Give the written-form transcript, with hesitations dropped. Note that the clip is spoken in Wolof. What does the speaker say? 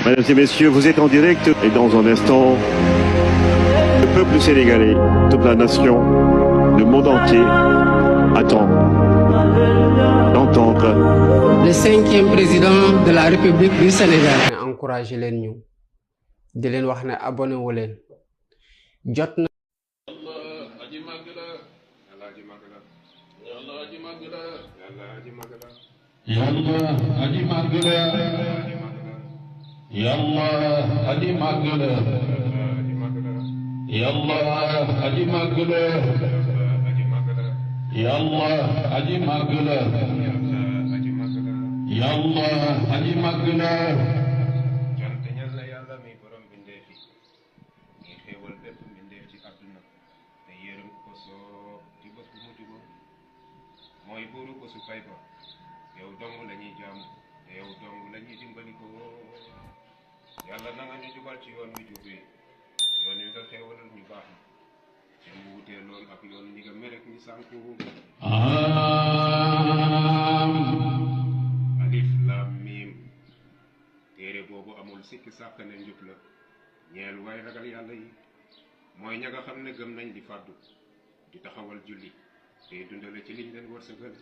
Mesdames et messieurs, vous êtes en direct et dans un instant, le peuple sénégalais, toute la nation, le monde entier attend d'entendre le 5e président de la République du Sénégal. Encouragé leen ñu di leen wax ne abonné wu leen jot na jonte ñal na yàlla mi borom bindeef yi ngi xéewal bépp bindeef ci àdduna te yërëm ko soo ci bés bu mujj ba mooy buuru ko su fay ba yow dong la ñuy jaamu te yow dong la ñuy dimbali ko yàlla na nga ñu jubal ci yoon wi jub wi yoon wi nga xéewalal ñu baax na te mu wutee lool ak yoon ñi nga merek ñi sànku alif lam mim téere boobu amul sikki sàkk ne njub la ñeel waaye ragal yàlla yi mooy ña nga xam ne gëm nañ di fàddu di taxawal julli te dundale ci liñ leen wërsëgal